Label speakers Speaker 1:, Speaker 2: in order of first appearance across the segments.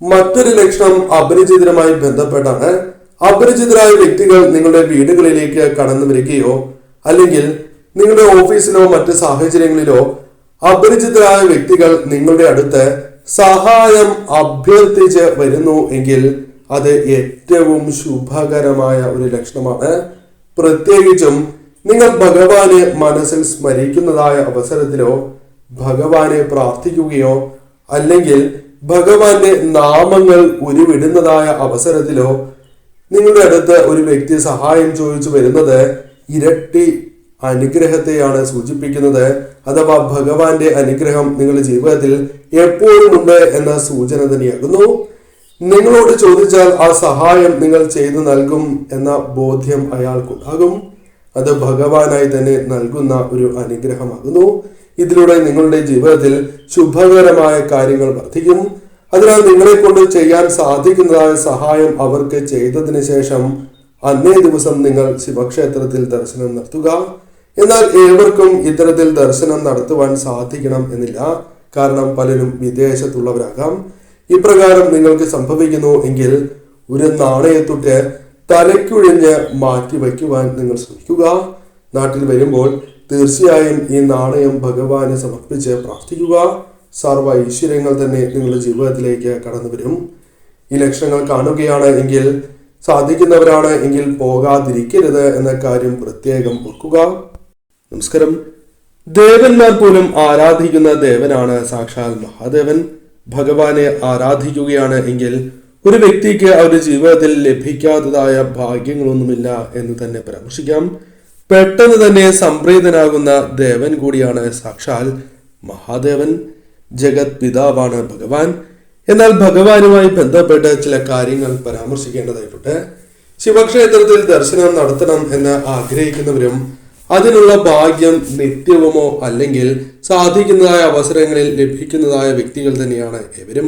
Speaker 1: മറ്റൊരു ലക്ഷണം അപരിചിതരുമായി ബന്ധപ്പെട്ടാണ്. അപരിചിതരായ വ്യക്തികൾ നിങ്ങളുടെ വീടുകളിലേക്ക് കടന്നു വരികയോ അല്ലെങ്കിൽ നിങ്ങളുടെ ഓഫീസിലോ മറ്റ് സാഹചര്യങ്ങളിലോ അപരിചിതരായ വ്യക്തികൾ നിങ്ങളുടെ അടുത്ത് സഹായം അഭ്യർത്ഥിച്ച് വരുന്നു എങ്കിൽ അത് ഏറ്റവും ശുഭകരമായ ഒരു ലക്ഷണമാണ്. പ്രത്യേകിച്ചും നിങ്ങൾ ഭഗവാനെ മനസ്സിൽ സ്മരിക്കുന്നതായ അവസരത്തിലോ ഭഗവാനെ പ്രാർത്ഥിക്കുകയോ അല്ലെങ്കിൽ ഭഗവാന്റെ നാമങ്ങൾ ഉരുവിടുന്നതായ അവസരത്തിലോ നിങ്ങളുടെ അടുത്ത് ഒരു വ്യക്തി സഹായം ചോദിച്ചു വരുന്നത് ഇരട്ടി അനുഗ്രഹത്തെയാണ് സൂചിപ്പിക്കുന്നത്. അഥവാ ഭഗവാന്റെ അനുഗ്രഹം നിങ്ങളുടെ ജീവിതത്തിൽ എപ്പോഴും ഉണ്ട് എന്ന സൂചന തന്നെയാകുന്നു. നിങ്ങളോട് ചോദിച്ചാൽ ആ സഹായം നിങ്ങൾ ചെയ്തു നൽകും എന്ന ബോധ്യം അയാൾക്കുണ്ടാകും. അത് ഭഗവാനായി തന്നെ നൽകുന്ന ഒരു അനുഗ്രഹമാകുന്നു. ഇതിലൂടെ നിങ്ങളുടെ ജീവിതത്തിൽ ശുഭകരമായ കാര്യങ്ങൾ വർദ്ധിക്കും. അതിനാൽ നിങ്ങളെ കൊണ്ട് ചെയ്യാൻ സാധിക്കുന്നതായ സഹായം അവർക്ക് ചെയ്തതിനു ശേഷം അന്നേ ദിവസം നിങ്ങൾ ശിവക്ഷേത്രത്തിൽ ദർശനം നടത്തുക. എന്നാൽ ഏവർക്കും ഇത്തരത്തിൽ ദർശനം നടത്തുവാൻ സാധിക്കണം എന്നില്ല. കാരണം പലരും വിദേശത്തുള്ളവരാകാം. ഇപ്രകാരം നിങ്ങൾക്ക് സംഭവിക്കുന്നു എങ്കിൽ ഒരു നാണയത്തുട്ട് തലയ്ക്കുഴിഞ്ഞ് മാറ്റി വയ്ക്കുവാൻ നിങ്ങൾ ശ്രമിക്കുക. നാട്ടിൽ വരുമ്പോൾ തീർച്ചയായും ഈ നാണയം ഭഗവാന് സമർപ്പിച്ച് പ്രാർത്ഥിക്കുക. സർവ്വ ഐശ്വര്യങ്ങൾ തന്നെ നിങ്ങളുടെ ജീവിതത്തിലേക്ക് കടന്നു വരും. ഈ ലക്ഷണങ്ങൾ കാണുകയാണ് എങ്കിൽ, സാധിക്കുന്നവരാണ് എങ്കിൽ പോകാതിരിക്കരുത് എന്ന കാര്യം പ്രത്യേകം ഓർക്കുക. നമസ്കാരം. ദേവന്മാർ പോലും ആരാധിക്കുന്ന ദേവനാണ് സാക്ഷാൽ മഹാദേവൻ. ഭഗവാനെ ആരാധിക്കുകയാണ് എങ്കിൽ ഒരു വ്യക്തിക്ക് അവരുടെ ജീവിതത്തിൽ ലഭിക്കാത്തതായ ഭാഗ്യങ്ങളൊന്നുമില്ല എന്ന് തന്നെ പരാമർശിക്കാം. പെട്ടെന്ന് തന്നെ സംപ്രീതനാകുന്ന ദേവൻ കൂടിയാണ് സാക്ഷാൽ മഹാദേവൻ. ജഗത് പിതാവാണ് ഭഗവാൻ. എന്നാൽ ഭഗവാനുമായി ബന്ധപ്പെട്ട് ചില കാര്യങ്ങൾ പരാമർശിക്കേണ്ടതായിട്ടുണ്ട്. ശിവക്ഷേത്രത്തിൽ ദർശനം നടത്തണം എന്ന് ആഗ്രഹിക്കുന്നവരും അതിനുള്ള ഭാഗ്യം നിത്യവുമോ അല്ലെങ്കിൽ സാധിക്കുന്നതായ അവസരങ്ങളിൽ ലഭിക്കുന്നതായ വ്യക്തികൾ തന്നെയാണ് ഏവരും.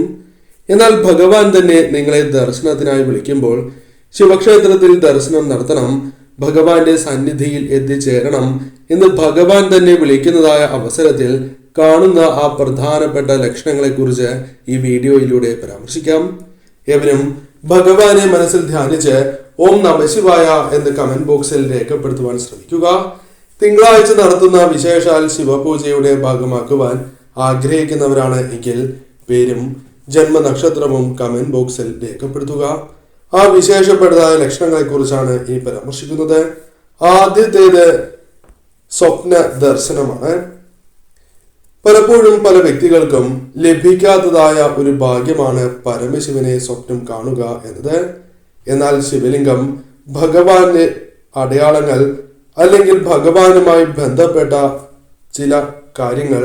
Speaker 1: എന്നാൽ ഭഗവാൻ തന്നെ നിങ്ങളെ ദർശനത്തിനായി വിളിക്കുമ്പോൾ ശിവക്ഷേത്രത്തിൽ ദർശനം നടത്തണം, ഭഗവാന്റെ സന്നിധിയിൽ എത്തിച്ചേരണം എന്ന് ഭഗവാൻ തന്നെ വിളിക്കുന്നതായ അവസരത്തിൽ കാണുന്ന ആ പ്രധാനപ്പെട്ട ലക്ഷണങ്ങളെ കുറിച്ച് ഈ വീഡിയോയിലൂടെ പരാമർശിക്കാം. ഏവരും ഭഗവാനെ മനസ്സിൽ ധ്യാനിച്ച് ഓം നമഃശിവായ എന്ന് കമന്റ് ബോക്സിൽ രേഖപ്പെടുത്തുവാൻ ശ്രമിക്കുക. തിങ്കളാഴ്ച നടത്തുന്ന വിശേഷാൽ ശിവപൂജയുടെ ഭാഗമാക്കുവാൻ ആഗ്രഹിക്കുന്നവരാണ് എങ്കിൽ പേരും ജന്മനക്ഷത്രവും കമന്റ് ബോക്സിൽ രേഖപ്പെടുത്തുക. ആ വിശേഷപ്പെട്ടതായ ലക്ഷണങ്ങളെ കുറിച്ചാണ് ഈ പരാമർശിക്കുന്നത്. ആദ്യത്തേത് സ്വപ്ന ദർശനമാണ്. പലപ്പോഴും പല വ്യക്തികൾക്കും ലഭിക്കാത്തതായ ഒരു ഭാഗ്യമാണ് പരമശിവനെ സ്വപ്നം കാണുക എന്നത്. എന്നാൽ ശിവലിംഗം, ഭഗവാന്റെ അടയാളങ്ങൾ അല്ലെങ്കിൽ ഭഗവാനുമായി ബന്ധപ്പെട്ട ചില കാര്യങ്ങൾ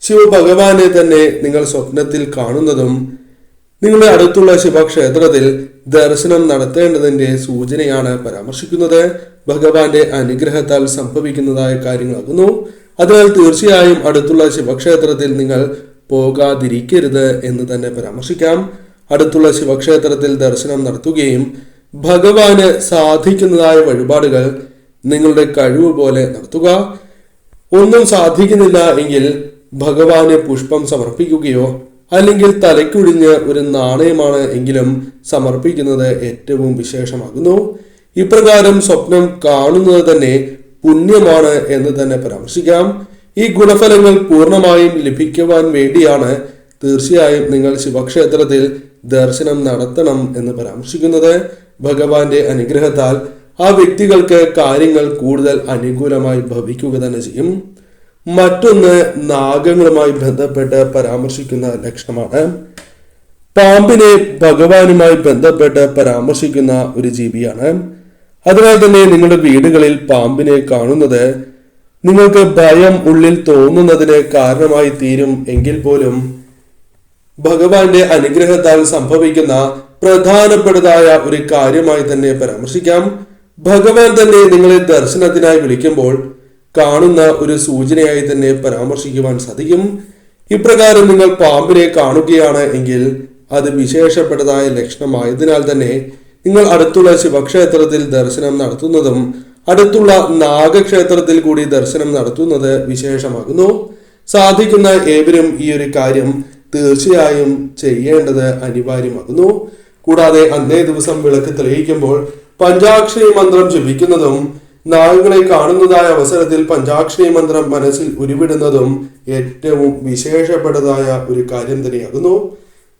Speaker 1: ശിവഭഗവാനെ തന്നെ നിങ്ങൾ സ്വപ്നത്തിൽ കാണുന്നതും നിങ്ങളുടെ അടുത്തുള്ള ശിവക്ഷേത്രത്തിൽ ദർശനം നടത്തേണ്ടതിന്റെ സൂചനയാണ് പരാമർശിക്കുന്നത്. ഭഗവാന്റെ അനുഗ്രഹത്താൽ സംഭവിക്കുന്നതായ കാര്യങ്ങളാകുന്നു. അതിനാൽ തീർച്ചയായും അടുത്തുള്ള ശിവക്ഷേത്രത്തിൽ നിങ്ങൾ പോകാതിരിക്കരുത് എന്ന് തന്നെ പരാമർശിക്കാം. അടുത്തുള്ള ശിവക്ഷേത്രത്തിൽ ദർശനം നടത്തുകയും ഭഗവാന് സാധിക്കുന്നതായ വഴിപാടുകൾ നിങ്ങളുടെ കഴിവ് പോലെ നടത്തുക. ഒന്നും സാധിക്കുന്നില്ല എങ്കിൽ ഭഗവാന് പുഷ്പം സമർപ്പിക്കുകയോ അല്ലെങ്കിൽ തലയ്ക്കുഴിഞ്ഞ് ഒരു നാണയമാണ് എങ്കിലും സമർപ്പിക്കുന്നത് ഏറ്റവും വിശേഷമാകുന്നു. ഇപ്രകാരം സ്വപ്നം കാണുന്നത് തന്നെ പുണ്യമാണ് എന്ന് തന്നെ പരാമർശിക്കാം. ഈ ഗുണഫലങ്ങൾ പൂർണ്ണമായും ലഭിക്കുവാൻ വേണ്ടിയാണ് തീർച്ചയായും നിങ്ങൾ ശിവക്ഷേത്രത്തിൽ ദർശനം നടത്തണം എന്ന് പരാമർശിക്കുന്നത്. ഭഗവാന്റെ അനുഗ്രഹത്താൽ ആ വ്യക്തികൾക്ക് കാര്യങ്ങൾ കൂടുതൽ അനുകൂലമായി ഭവിക്കുക തന്നെ ചെയ്യും. മറ്റൊന്ന് നാഗങ്ങളുമായി ബന്ധപ്പെട്ട് പരാമർശിക്കുന്ന ലക്ഷണമാണ്. പാമ്പിനെ ഭഗവാനുമായി ബന്ധപ്പെട്ട് പരാമർശിക്കുന്ന ഒരു ജീവിയാണ്. അതിനാൽ തന്നെ നിങ്ങളുടെ വീടുകളിൽ പാമ്പിനെ കാണുന്നത് നിങ്ങൾക്ക് ഭയം ഉള്ളിൽ തോന്നുന്നതിന് കാരണമായി തീരും എങ്കിൽ പോലും ഭഗവാന്റെ അനുഗ്രഹത്താൽ സംഭവിക്കുന്ന പ്രധാനപ്പെട്ടതായ ഒരു കാര്യമായി തന്നെ പരാമർശിക്കാം. ഭഗവാൻ തന്നെ നിങ്ങളെ ദർശനത്തിനായി വിളിക്കുമ്പോൾ കാണുന്ന ഒരു സൂചനയായി തന്നെ പരാമർശിക്കുവാൻ സാധിക്കും. ഇപ്രകാരം നിങ്ങൾ പാമ്പിനെ കാണുകയാണ് എങ്കിൽ അത് വിശേഷപ്പെട്ടതായ ലക്ഷണമായതിനാൽ തന്നെ നിങ്ങൾ അടുത്തുള്ള ശിവക്ഷേത്രത്തിൽ ദർശനം നടത്തുന്നതും അടുത്തുള്ള നാഗക്ഷേത്രത്തിൽ കൂടി ദർശനം നടത്തുന്നത് വിശേഷമാകുന്നു. സാധിക്കുന്ന ഏവരും ഈ ഒരു കാര്യം തീർച്ചയായും ചെയ്യേണ്ടത് അനിവാര്യമാകുന്നു. കൂടാതെ അന്നേ ദിവസം വിളക്ക് തെളിയിക്കുമ്പോൾ പഞ്ചാക്ഷരി മന്ത്രം ജപിക്കുന്നതും നാഗങ്ങളെ കാണുന്നതായ അവസരത്തിൽ പഞ്ചാക്ഷരി മന്ത്രം മനസ്സിൽ ഉരുവിടുന്നതും ഏറ്റവും വിശേഷപ്പെട്ടതായ ഒരു കാര്യം തന്നെയാകുന്നു.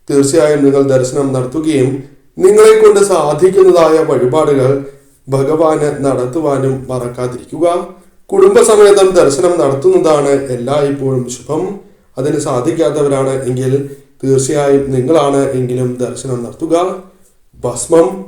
Speaker 1: തീർച്ചയായും നിങ്ങൾ ദർശനം നടത്തുകയും നിങ്ങളെ കൊണ്ട് സാധിക്കുന്നതായ വഴിപാടുകൾ ഭഗവാന് നടത്തുവാനും മറക്കാതിരിക്കുക. കുടുംബസമേതം ദർശനം നടത്തുന്നതാണ് എല്ലായ്പ്പോഴും ശുഭം. അതിന് സാധിക്കാത്തവരാണ് എങ്കിൽ തീർച്ചയായും നിങ്ങളാണ് എങ്കിലും ദർശനം നടത്തുക. ഭസ്മം.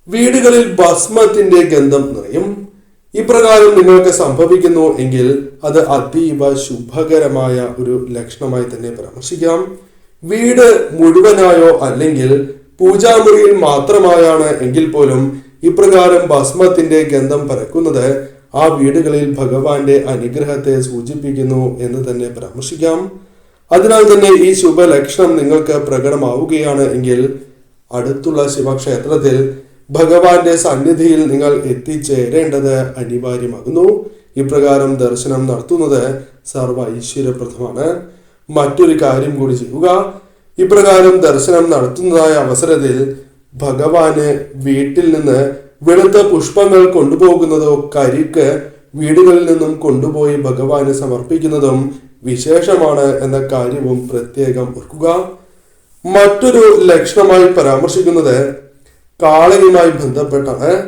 Speaker 1: വീടുകളിൽ ഭസ്മത്തിന്റെ ഗന്ധം നിറയും. ഇപ്രകാരം നിങ്ങൾക്ക് സംഭവിക്കുന്നു എങ്കിൽ അത് അതീവ ശുഭകരമായ ഒരു ലക്ഷണമായി തന്നെ പരാമർശിക്കാം. വീട് മുഴുവനായോ അല്ലെങ്കിൽ പൂജാമുറിയിൽ മാത്രമായാണ് എങ്കിൽ പോലും ഇപ്രകാരം ഭസ്മത്തിന്റെ ഗന്ധം പരക്കുന്നത് ആ വീടുകളിൽ ഭഗവാന്റെ അനുഗ്രഹത്തെ സൂചിപ്പിക്കുന്നു എന്ന് തന്നെ പരാമർശിക്കാം. അതിനാൽ തന്നെ ഈ ശുഭലക്ഷണം നിങ്ങൾക്ക് പ്രകടമാവുകയാണ് എങ്കിൽ അടുത്തുള്ള ശിവക്ഷേത്രത്തിൽ ഭഗവാന്റെ സന്നിധിയിൽ നിങ്ങൾ എത്തിച്ചേരേണ്ടത് അനിവാര്യമാകുന്നു. ഇപ്രകാരം ദർശനം നടത്തുന്നത് സർവ ഐശ്വര്യപ്രദമാണ്. മറ്റൊരു കാര്യം കൂടി ചെയ്യുക. ഇപ്രകാരം ദർശനം നടത്തുന്നതായ അവസരത്തിൽ ഭഗവാന് വീട്ടിൽ നിന്ന് വെളുത്ത പുഷ്പങ്ങൾ കൊണ്ടുപോകുന്നതോ കരിക്ക് വീടുകളിൽ നിന്നും കൊണ്ടുപോയി ഭഗവാന് സമർപ്പിക്കുന്നതും വിശേഷമാണ് എന്ന കാര്യവും പ്രത്യേകം ഓർക്കുക. മറ്റൊരു ലക്ഷണമായി പരാമർശിക്കുന്നത് കാളയുമായി ബന്ധപ്പെട്ടാണ്.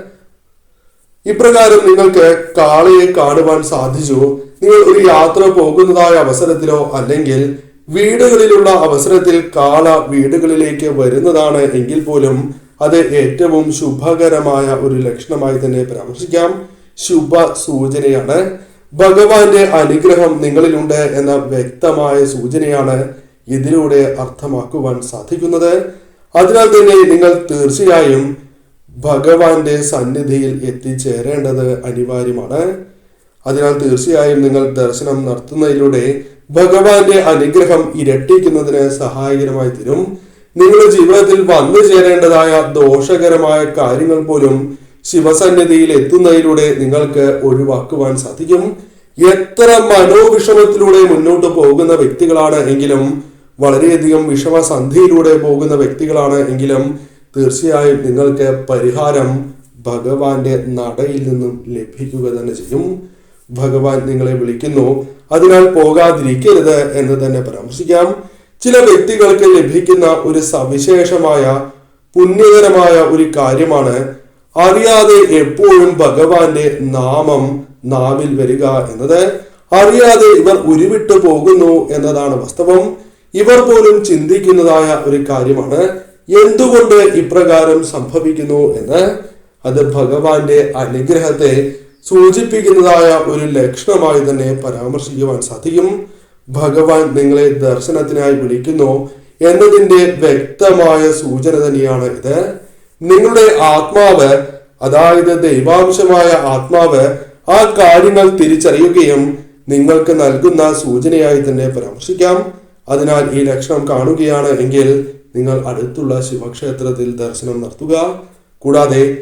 Speaker 1: ഇപ്രകാരം നിങ്ങൾക്ക് കാളയെ കാണുവാൻ സാധിച്ചു. നിങ്ങൾ ഒരു യാത്ര പോകുന്നതായ അവസരത്തിലോ അല്ലെങ്കിൽ വീടുകളിലുള്ള അവസരത്തിൽ കാള വീടുകളിലേക്ക് വരുന്നതാണ് എങ്കിൽ പോലും അത് ഏറ്റവും ശുഭകരമായ ഒരു ലക്ഷണമായി തന്നെ പരാമർശിക്കാം. ശുഭ സൂചനയാണ്. ഭഗവാന്റെ അനുഗ്രഹം നിങ്ങളിലുണ്ട് എന്ന വ്യക്തമായ സൂചനയാണ് ഇതിലൂടെ അർത്ഥമാക്കുവാൻ സാധിക്കുന്നത്. അതിനാൽ തന്നെ നിങ്ങൾ തീർച്ചയായും ഭഗവാന്റെ സന്നിധിയിൽ എത്തിച്ചേരേണ്ടത് അനിവാര്യമാണ്. അതിനാൽ തീർച്ചയായും നിങ്ങൾ ദർശനം നടത്തുന്നതിലൂടെ ഭഗവാന്റെ അനുഗ്രഹം ഇരട്ടിക്കുന്നതിന് സഹായകരമായി തീരും. നിങ്ങളുടെ ജീവിതത്തിൽ വന്നു ചേരേണ്ടതായ ദോഷകരമായ കാര്യങ്ങൾ പോലും ശിവസന്നിധിയിൽ എത്തുന്നതിലൂടെ നിങ്ങൾക്ക് ഒഴിവാക്കുവാൻ സാധിക്കും. എത്ര മനോവിഷമത്തിലൂടെ മുന്നോട്ട് പോകുന്ന വ്യക്തികളാണ് എങ്കിലും, വളരെയധികം വിഷമസന്ധിയിലൂടെ പോകുന്ന വ്യക്തികളാണ് എങ്കിലും തീർച്ചയായും നിങ്ങൾക്ക് പരിഹാരം ഭഗവാന്റെ നടയിൽ നിന്നും ലഭിക്കുക തന്നെ ചെയ്യും. ഭഗവാൻ നിങ്ങളെ വിളിക്കുന്നു, അതിനാൽ പോകാതിരിക്കരുത് എന്ന് തന്നെ പരാമർശിക്കാം. ചില വ്യക്തികൾക്ക് ലഭിക്കുന്ന ഒരു സവിശേഷമായ പുണ്യകരമായ ഒരു കാര്യമാണ് അറിയാതെ എപ്പോഴും ഭഗവാന്റെ നാമം നാവിൽ വരിക എന്നത്. അറിയാതെ ഇവർ ഉരുവിട്ടു പോകുന്നു എന്നതാണ് വാസ്തവം. ഇവർ പോലും ചിന്തിക്കുന്നതായ ഒരു കാര്യമാണ് എന്തുകൊണ്ട് ഇപ്രകാരം സംഭവിക്കുന്നു എന്ന്. അത് ഭഗവാന്റെ അനുഗ്രഹത്തെ സൂചിപ്പിക്കുന്നതായ ഒരു ലക്ഷണമായി തന്നെ പരാമർശിക്കുവാൻ സാധിക്കും. ഭഗവാൻ നിങ്ങളെ ദർശനത്തിനായി വിളിക്കുന്നു എന്നതിന്റെ വ്യക്തമായ സൂചന തന്നെയാണ് ഇത്. നിങ്ങളുടെ ആത്മാവ്, അതായത് ദൈവാംശമായ ആത്മാവ് ആ കാര്യങ്ങൾ തിരിച്ചറിയുകയും നിങ്ങൾക്ക് നൽകുന്ന സൂചനയായി തന്നെ പരാമർശിക്കാം. അതിനാൽ ഈ ലക്ഷണം കാണുകയാണ് എങ്കിൽ നിങ്ങൾ അടുത്തുള്ള ശിവക്ഷേത്രത്തിൽ ദർശനം നടത്തുക. കൂടാതെ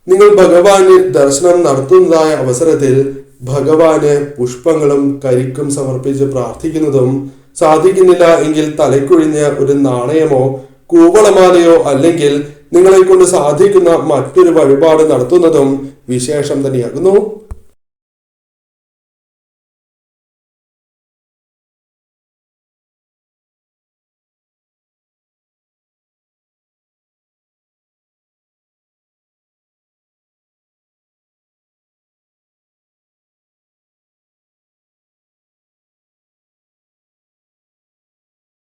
Speaker 1: നിങ്ങൾ ഭഗവാന് ദർശനം നടത്തുന്നതായ അവസരത്തിൽ ഭഗവാന് പുഷ്പങ്ങളും കരിക്കും സമർപ്പിച്ച് പ്രാർത്ഥിക്കുന്നതും, സാധിക്കുന്നില്ല എങ്കിൽ തലയ്ക്കൊഴിഞ്ഞ് ഒരു നാണയമോ കൂവളമാലയോ അല്ലെങ്കിൽ നിങ്ങളെ കൊണ്ട് സാധിക്കുന്ന മറ്റൊരു വഴിപാട് നടത്തുന്നതും വിശേഷം തന്നെയാകുന്നു.